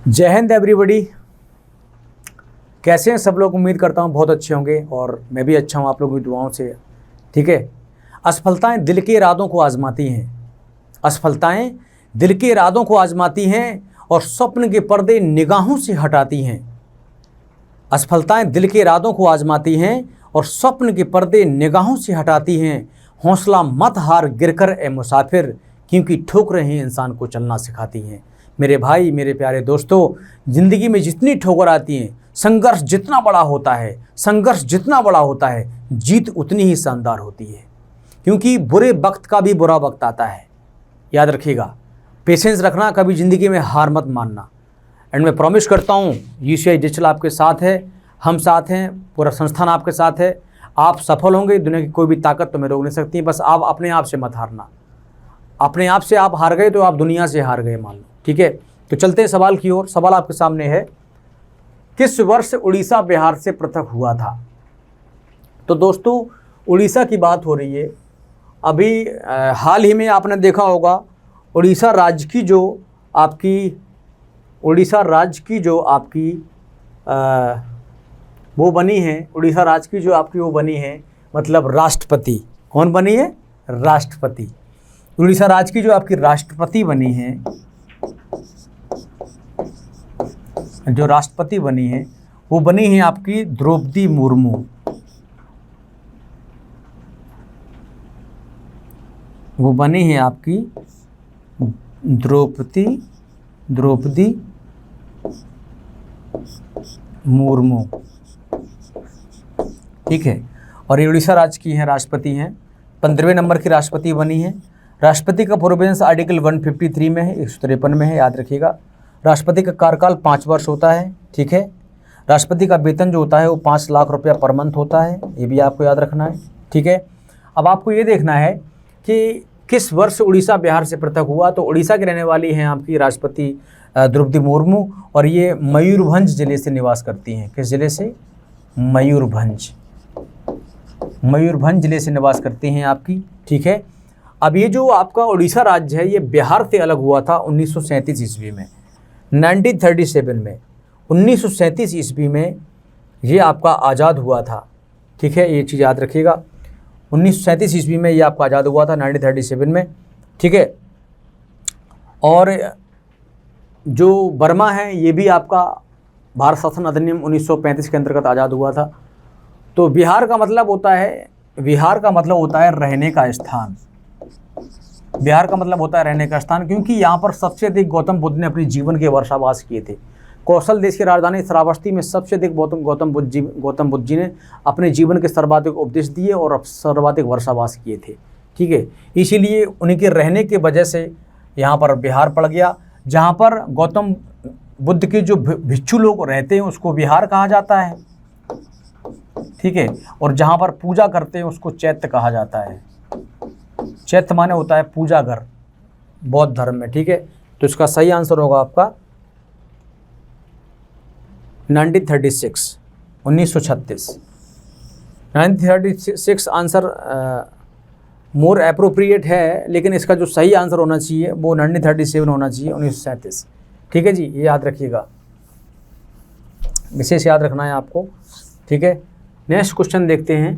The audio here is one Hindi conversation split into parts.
जय हिंद एवरीबॉडी। कैसे हैं सब लोग? उम्मीद करता हूं बहुत अच्छे होंगे और मैं भी अच्छा हूं आप लोगों की दुआओं से। ठीक है। असफलताएं दिल के इरादों को आजमाती हैं। असफलताएं दिल के इरादों को आजमाती हैं और स्वप्न के पर्दे निगाहों से हटाती हैं। असफलताएं दिल के इरादों को आजमाती हैं और स्वप्न के पर्दे निगाहों से हटाती हैं। हौसला मत हार गिरकर ए मुसाफिर, क्योंकि ठोकरें ही इंसान को चलना सिखाती हैं। मेरे भाई, मेरे प्यारे दोस्तों, ज़िंदगी में जितनी ठोकर आती हैं, संघर्ष जितना बड़ा होता है, जीत उतनी ही शानदार होती है। क्योंकि बुरे वक्त का भी बुरा वक्त आता है। याद रखिएगा, पेशेंस रखना, कभी ज़िंदगी में हार मत मानना। एंड मैं प्रॉमिस करता हूँ UCI डिजिटल आपके साथ है, हम साथ हैं, पूरा संस्थान आपके साथ है। आप सफल होंगे, दुनिया की कोई भी ताकत तुम्हें रोक नहीं सकती। बस आप अपने आप से मत हारना। अपने आप से आप हार गए तो आप दुनिया से हार गए मान लो। ठीक है, तो चलते हैं सवाल की ओर। सवाल आपके सामने है, किस वर्ष उड़ीसा बिहार से पृथक हुआ था? तो दोस्तों, उड़ीसा की बात हो रही है। अभी हाल ही में आपने देखा होगा, उड़ीसा राज्य की जो आपकी वो बनी है, उड़ीसा राज्य की जो आपकी वो बनी है, मतलब राष्ट्रपति। कौन बनी है? राष्ट्रपति। उड़ीसा राज्य की जो आपकी राष्ट्रपति बनी है, जो राष्ट्रपति बनी है, वो बनी है आपकी द्रौपदी मुर्मू। वो बनी है आपकी द्रौपदी मुर्मू। ठीक है। और ये उड़ीसा राज्य की हैं, राष्ट्रपति हैं। 15वें नंबर की राष्ट्रपति बनी है। राष्ट्रपति का प्रोविडेंस आर्टिकल 153 में है, 153 में है, याद रखिएगा। राष्ट्रपति का कार्यकाल 5 वर्ष होता है। ठीक है। राष्ट्रपति का वेतन जो होता है वो 5 लाख रुपया पर मंथ होता है, ये भी आपको याद रखना है। ठीक है। अब आपको ये देखना है कि किस वर्ष उड़ीसा बिहार से पृथक हुआ। तो उड़ीसा की रहने वाली हैं आपकी राष्ट्रपति द्रौपदी मुर्मू, और ये मयूरभंज जिले से निवास करती हैं। किस जिले से? मयूरभंज जिले से निवास करती हैं आपकी। ठीक है। अब ये जो आपका उड़ीसा राज्य है, ये बिहार से अलग हुआ था 1937 ईस्वी में, 1937 में। 1937 ईस्वी में ये आपका आज़ाद हुआ था। ठीक है, ये चीज़ याद रखिएगा। 1937 ईस्वी में ये आपका आज़ाद हुआ था, 1937 में। ठीक है। और जो बर्मा है, ये भी आपका भारत शासन अधिनियम 1935 के अंतर्गत आज़ाद हुआ था। तो बिहार का मतलब होता है रहने का स्थान। बिहार का मतलब होता है रहने का स्थान, क्योंकि यहाँ पर सबसे अधिक गौतम बुद्ध ने अपने जीवन के वर्षावास किए थे। कौशल देश की राजधानी श्रावस्ती में सबसे अधिक गौतम बुद्ध जी ने अपने जीवन के सर्वाधिक उपदेश दिए और सर्वाधिक वर्षावास किए थे। ठीक है। इसीलिए उनके रहने के वजह से यहाँ पर बिहार पड़ गया। जहाँ पर गौतम बुद्ध के जो भिक्षु लोग रहते हैं उसको बिहार कहा जाता है। ठीक है। और जहाँ पर पूजा करते हैं उसको चैत्य कहा जाता है। चैत्य माने होता है पूजा घर बौद्ध धर्म में। ठीक है। तो इसका सही आंसर होगा आपका 1936, 1936। 1936 आंसर मोर अप्रोप्रिएट है, लेकिन इसका जो सही आंसर होना चाहिए वो 1937 होना चाहिए, 1937। ठीक है जी, ये याद रखिएगा, विशेष याद रखना है आपको। ठीक है। नेक्स्ट क्वेश्चन देखते हैं।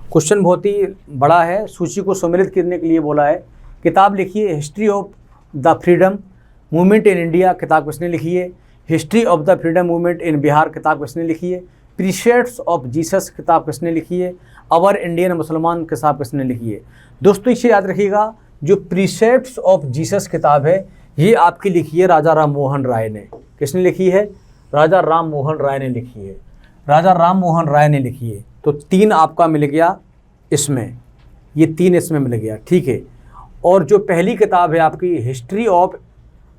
क्वेश्चन बहुत ही बड़ा है, सूची को सम्मिलित करने के लिए बोला है। किताब लिखिए, history of the freedom movement in India, किताब किसने लिखी है? History of the freedom movement in Bihar, किताब किसने लिखी है? प्रीसेप्ट्स ऑफ जीसस, किताब किसने लिखी है? अवर इंडियन मुसलमान, किताब किसने लिखी है? दोस्तों इसे याद रखिएगा, जो प्रीसेप्ट्स ऑफ जीसस किताब है ये आपकी लिखी है राजा राम मोहन राय ने। किसने लिखी है? राजा राम मोहन राय ने लिखी है। राजा राम मोहन राय ने लिखी है। तो 3 आपका मिल गया इसमें, ये 3 इसमें मिल गया। ठीक है। और जो पहली किताब है आपकी history of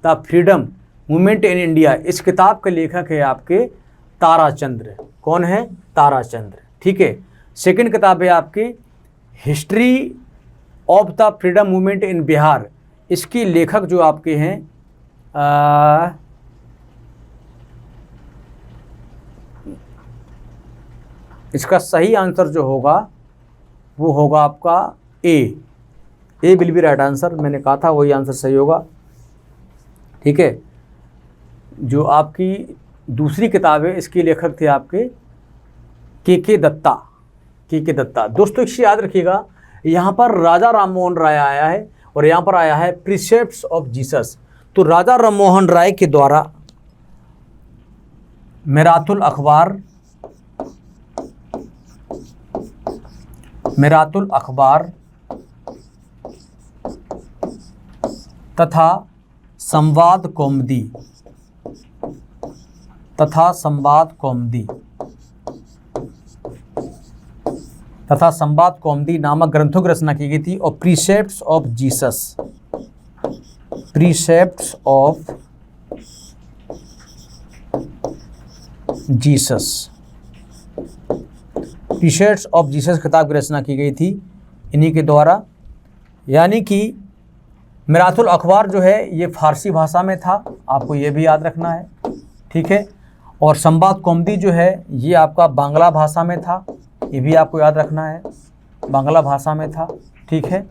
the freedom movement in India, इस किताब के लेखक है आपके ताराचंद्र। कौन है? ताराचंद्र। ठीक है। सेकंड किताब है आपकी history of the freedom movement in Bihar, इसके लेखक जो आपके हैं इसका सही आंसर जो होगा वो होगा आपका ए विल बी राइट आंसर। मैंने कहा था वही आंसर सही होगा। ठीक है। जो आपकी दूसरी किताब है इसके लेखक थे आपके के दत्ता। के दत्ता। दोस्तों इसे याद रखिएगा, यहाँ पर राजा राम मोहन राय आया है और यहाँ पर आया है प्रीसेप्ट्स ऑफ जीसस। तो राजा राम मोहन राय के द्वारा मिरातुल अखबार तथा संवाद कौमुदी नामक ग्रंथों की रचना की गई थी। और प्रीसेप्ट्स ऑफ जीसस, किताब की रचना की गई थी इन्हीं के द्वारा। यानी कि मिरातुल अखबार जो है ये फारसी भाषा में था, आपको ये भी याद रखना है, ठीक है। और संवाद कौमुदी जो है ये आपका बांग्ला भाषा में था, ये भी आपको याद रखना है, बांग्ला भाषा में था, ठीक है।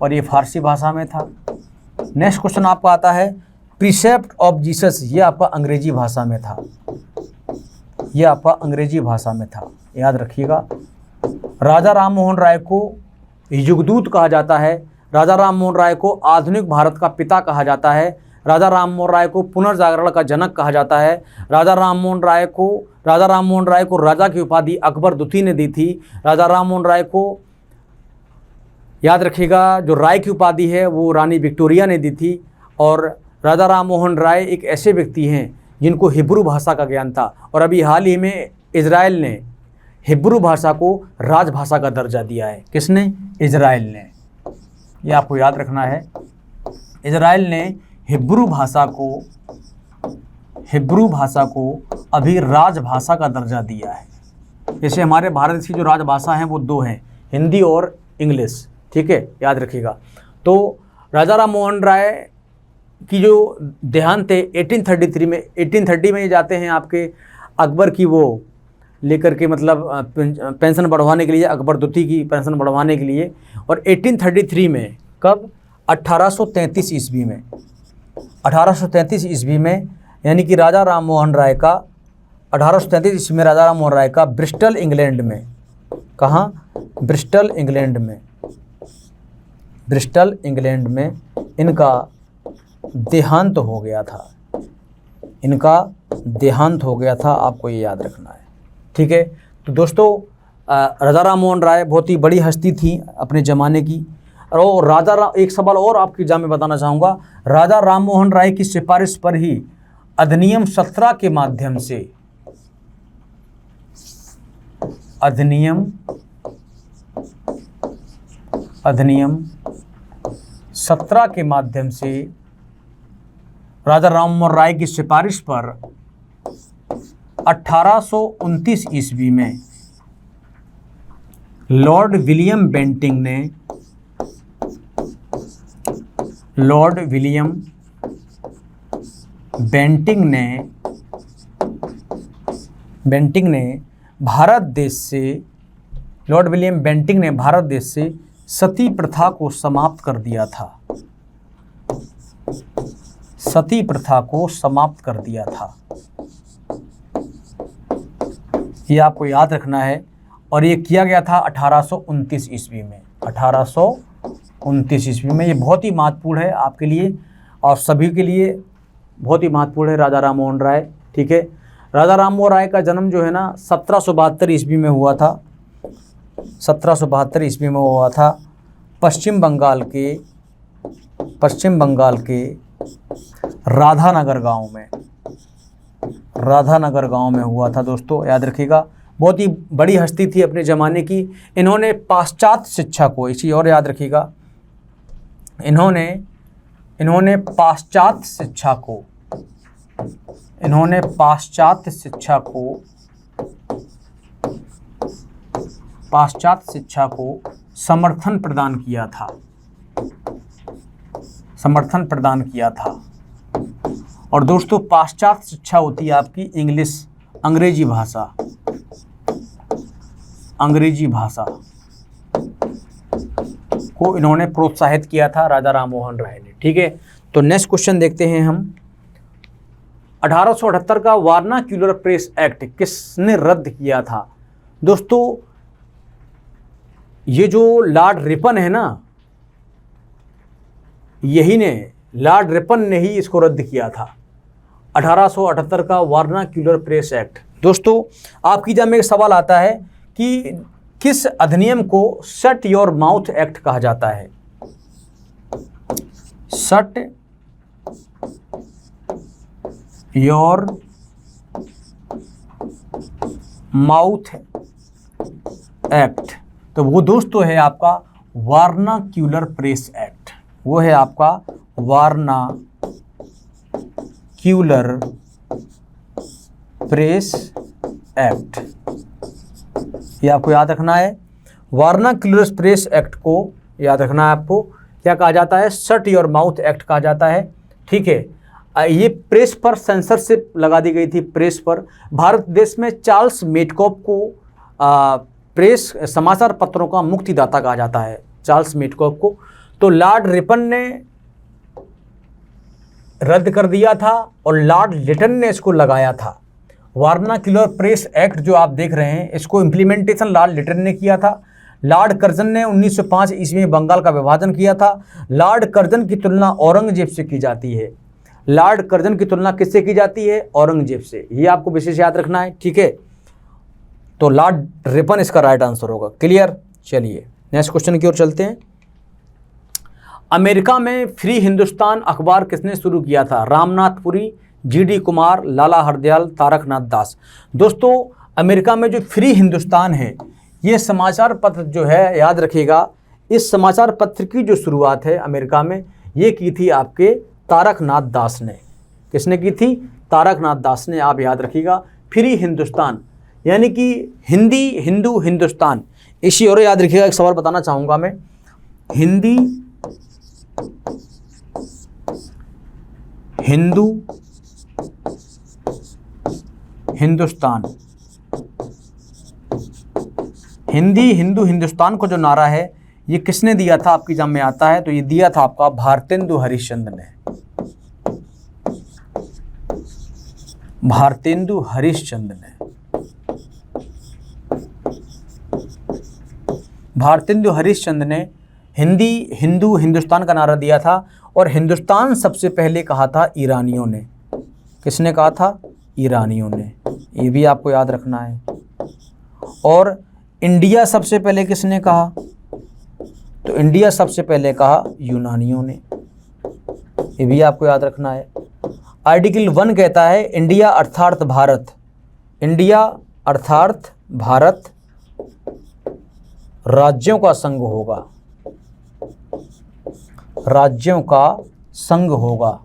और ये फारसी भाषा में था। नेक्स्ट क्वेश्चन आपका आता है प्रीसेप्ट ऑफ जीसस, ये आपका अंग्रेजी भाषा में था, याद रखिएगा। राजा राम मोहन राय को युगदूत कहा जाता है, राजा राम मोहन राय को आधुनिक भारत का पिता कहा जाता है, राजा राम मोहन राय को पुनर्जागरण का जनक कहा जाता है, राजा राम मोहन राय को राजा की उपाधि अकबर द्वितीय ने दी थी, राजा राम मोहन राय को याद रखिएगा जो राय की उपाधि है वो रानी विक्टोरिया ने दी थी। और राजा राम मोहन राय एक ऐसे व्यक्ति हैं जिनको हिब्रू भाषा का ज्ञान था। और अभी हाल ही में इजराइल ने हिब्रू भाषा को राजभाषा का दर्जा दिया है। किसने? इजराइल ने। ये आपको याद रखना है, इजराइल ने हिब्रू भाषा को अभी राजभाषा का दर्जा दिया है। जैसे हमारे भारत देश की जो राजभाषा हैं वो दो हैं, हिंदी और इंग्लिश, ठीक है, याद रखिएगा। तो राजा राम मोहन राय की जो देहांत थे 1830 में ये जाते हैं आपके अकबर की वो लेकर के, मतलब पेंशन बढ़वाने के लिए, अकबर द्वितीय की पेंशन बढ़वाने के लिए। और 1833 में, कब? 1833 ईस्वी में, 1833 ईस्वी में, यानी कि राजा राम मोहन राय का 1833 ईस्वी में राजा राम मोहन राय का ब्रिस्टल इंग्लैंड में, कहाँ? ब्रिस्टल इंग्लैंड में इनका देहांत हो गया था। आपको ये याद रखना है, ठीक है। तो दोस्तों राजा राम मोहन राय बहुत ही बड़ी हस्ती थी अपने ज़माने की। और एक सवाल और आपके एग्जाम में बताना चाहूँगा, राजा राम मोहन राय की सिफारिश पर ही अधिनियम 17 के माध्यम से राजा राम मोहन राय की सिफारिश पर 1829 ईस्वी में लॉर्ड विलियम बेंटिंग ने भारत देश से सती प्रथा को समाप्त कर दिया था। ये आपको याद रखना है। और ये किया गया था 1829 ईस्वी में, 1829 ईस्वी में। ये बहुत ही महत्वपूर्ण है आपके लिए और सभी के लिए बहुत ही महत्वपूर्ण है राजा राम मोहन राय, ठीक है। राजा राम मोहन राय का जन्म जो है ना 1772 ईस्वी में हुआ था, 1772 ईस्वी में हुआ था। पश्चिम बंगाल के राधानगर गांव में हुआ था दोस्तों, याद रखिएगा। बहुत ही बड़ी हस्ती थी अपने ज़माने की। इन्होंने पाश्चात्य शिक्षा को, इसी और याद रखिएगा, इन्होंने पाश्चात्य शिक्षा को समर्थन प्रदान किया था। और दोस्तों पाश्चात्य शिक्षा होती है आपकी अंग्रेजी भाषा को इन्होंने प्रोत्साहित किया था राजा राम मोहन राय ने, ठीक है। तो नेक्स्ट क्वेश्चन देखते हैं हम। 1878 का वार्नाक्यूलर प्रेस एक्ट किसने रद्द किया था? दोस्तों ये जो लॉर्ड रिपन है ना, यही ने, लॉर्ड रिपन ने ही इसको रद्द किया था, 1878 का वार्नाक्यूलर प्रेस एक्ट। दोस्तों आपकी एग्जाम में एक सवाल आता है कि किस अधिनियम को शट योर माउथ एक्ट कहा जाता है? शट योर माउथ एक्ट, तो वो दोस्तों है आपका वार्नाक्यूलर प्रेस एक्ट। वो है आपका वार्नाक्यूलर प्रेस एक्ट, ये आपको याद रखना है। वार्नाक्यूलर प्रेस एक्ट को याद रखना है आपको। क्या कहा जाता है? शट योर माउथ एक्ट कहा जाता है। ठीक है, ये प्रेस पर सेंसरशिप लगा दी गई थी। प्रेस पर भारत देश में चार्ल्स मेटकॉफ को प्रेस समाचार पत्रों का मुक्तिदाता कहा जाता है, चार्ल्स मेटकॉफ को। तो लॉर्ड रिपन ने रद्द कर दिया था और लॉर्ड लिटन ने इसको लगाया था। वार्नाक्यूलर प्रेस एक्ट जो आप देख रहे हैं, इसको इम्प्लीमेंटेशन लॉर्ड लिटन ने किया था। लॉर्ड कर्जन ने 1905 ईस्वी में बंगाल का विभाजन किया था। लॉर्ड कर्जन की तुलना औरंगजेब से की जाती है। लॉर्ड कर्जन की तुलना किससे की जाती है? औरंगजेब से। ये आपको विशेष याद रखना है। ठीक है, तो लॉर्ड रिपन इसका राइट आंसर होगा। क्लियर? चलिए नेक्स्ट क्वेश्चन की ओर चलते हैं। अमेरिका में फ्री हिंदुस्तान अखबार किसने शुरू किया था? रामनाथ पुरी, जीडी कुमार, लाला हरदयाल, तारकनाथ दास। दोस्तों अमेरिका में जो फ्री हिंदुस्तान है, ये समाचार पत्र जो है, याद रखिएगा, इस समाचार पत्र की जो शुरुआत है अमेरिका में, ये की थी आपके तारकनाथ दास ने। किसने की थी? तारकनाथ दास ने। आप याद रखिएगा, फ्री हिंदुस्तान यानी कि हिंदी हिंदू हिंदुस्तान। इसी और याद रखिएगा, एक सवाल बताना चाहूँगा मैं। हिंदी हिंदू हिंदुस्तान, हिंदी हिंदू हिंदुस्तान को जो नारा है, ये किसने दिया था? आपकी एग्जाम में आता है, तो ये दिया था आपका भारतेंदु हरिश्चंद्र ने। भारतेंदु हरिश्चंद्र ने, भारतेंदु हरिश्चंद्र ने हिंदी हिंदू हिंदुस्तान का नारा दिया था। और हिंदुस्तान सबसे पहले कहा था ईरानियों ने। किसने कहा था? ईरानियों ने। ये भी आपको याद रखना है। और इंडिया सबसे पहले किसने कहा? तो इंडिया सबसे पहले कहा यूनानियों ने। ये भी आपको याद रखना है। आर्टिकल 1 कहता है इंडिया अर्थात भारत, इंडिया अर्थात भारत राज्यों का संघ होगा, राज्यों का संघ होगा।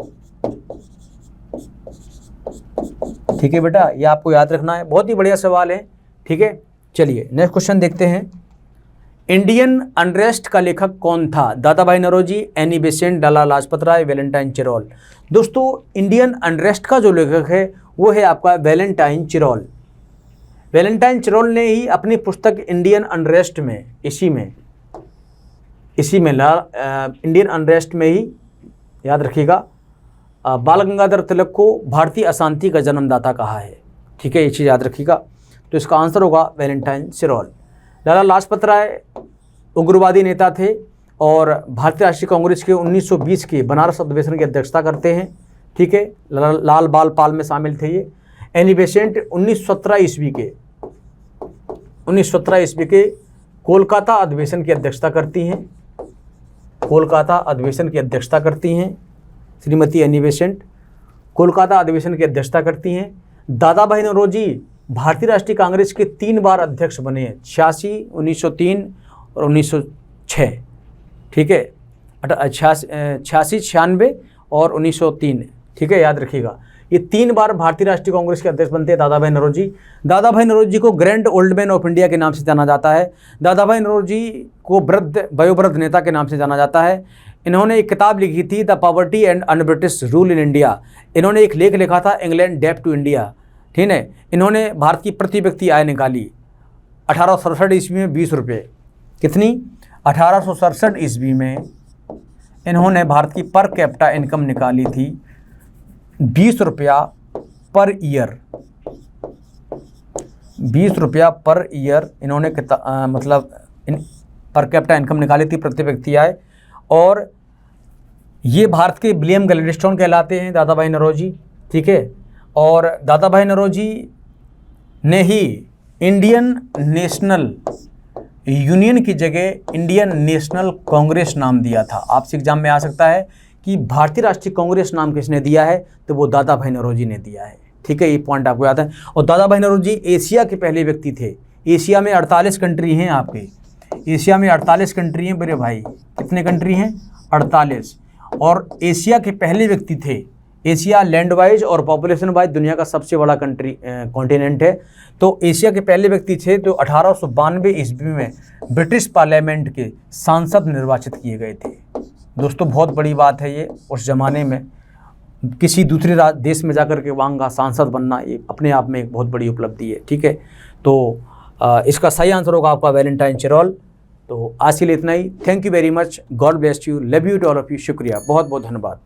ठीक है बेटा, ये आपको याद रखना है। बहुत ही बढ़िया सवाल है। ठीक है, चलिए नेक्स्ट क्वेश्चन देखते हैं। इंडियन अनरेस्ट का लेखक कौन था? दादा भाई Naoroji, Annie Besant, Lala Lajpat Rai, Valentine Chirol. दोस्तों इंडियन अनरेस्ट का जो लेखक है वो है आपका वैलेंटाइन चिरोल। वैलेंटाइन चिरोल ने ही अपनी पुस्तक इंडियन अनरेस्ट में, इसी में इंडियन अनरेस्ट में ही, याद रखिएगा, बाल गंगाधर तिलक को भारतीय अशांति का जन्मदाता कहा है। ठीक है, ये चीज़ याद रखिएगा। तो इसका आंसर होगा वैलेंटाइन चिरोल। लाला लाजपत राय उग्रवादी नेता थे और भारतीय राष्ट्रीय कांग्रेस के 1920 के बनारस अधिवेशन की अध्यक्षता करते हैं। ठीक है, लाल बाल पाल में शामिल थे ये। एनी बेसेंट 1917 ईस्वी के कोलकाता अधिवेशन की अध्यक्षता करती हैं। कोलकाता अधिवेशन की अध्यक्षता करती हैं श्रीमती एनी बेसेंट, कोलकाता अधिवेशन की अध्यक्षता करती हैं। दादा भाई नौरोजी भारतीय राष्ट्रीय कांग्रेस के 3 बार अध्यक्ष बने हैं, 86, 1903 और 1906। ठीक है, 86, 96 और 1903। ठीक है, याद रखिएगा, ये 3 बार भारतीय राष्ट्रीय कांग्रेस के अध्यक्ष बनते हैं दादा भाई नौरोजी। दादा भाई नौरोजी को grand old man of India के नाम से जाना जाता है। दादा भाई नौरोजी को वयोवृद्ध नेता के नाम से जाना जाता है। इन्होंने एक किताब लिखी थी, the poverty and un British rule in India. इन्होंने एक लेख लिखा था, इंग्लैंड डेप्ट टू इंडिया। ठीक है, इन्होंने भारत की प्रति व्यक्ति आय निकाली 1867 ईस्वी में 20 रुपये। कितनी? 1867 ईस्वी में इन्होंने भारत की पर कैपिटा इनकम निकाली थी 20 रुपया पर ईयर, 20 रुपया पर ईयर इन्होंने मतलब पर कैपिटा इनकम निकाली थी प्रति व्यक्ति आय। और ये भारत के विलियम ग्लैडस्टोन कहलाते हैं दादा भाई नौरोजी, ठीक है। और दादा भाई नौरोजी ने ही इंडियन नेशनल यूनियन की जगह इंडियन नेशनल कांग्रेस नाम दिया था। आपसे एग्जाम में आ सकता है कि भारतीय राष्ट्रीय कांग्रेस नाम किसने दिया है, तो वो दादा भाई नौरोजी ने दिया है, ठीक है। ये पॉइंट आपको याद है। और दादा भाई नौरोजी एशिया के पहले व्यक्ति थे। एशिया में 48 कंट्री हैं आपके, एशिया में 48 कंट्री हैं मेरे भाई। कितने कंट्री हैं? 48। और एशिया के पहले व्यक्ति थे। एशिया लैंड वाइज और पॉपुलेशन वाइज दुनिया का सबसे बड़ा कंट्री कॉन्टिनेंट है। तो एशिया के पहले व्यक्ति थे जो 1892 ईस्वी में ब्रिटिश पार्लियामेंट के सांसद निर्वाचित किए गए थे। दोस्तों बहुत बड़ी बात है ये। उस ज़माने में किसी दूसरे देश में जाकर के वहाँ का सांसद बनना ये अपने आप में एक बहुत बड़ी उपलब्धि है, ठीक है। तो इसका सही आंसर होगा आपका वैलेंटाइन चिरोल। तो आज के लिए इतना ही। Thank you very much. God bless you. Love you to all of you. शुक्रिया, बहुत बहुत धन्यवाद।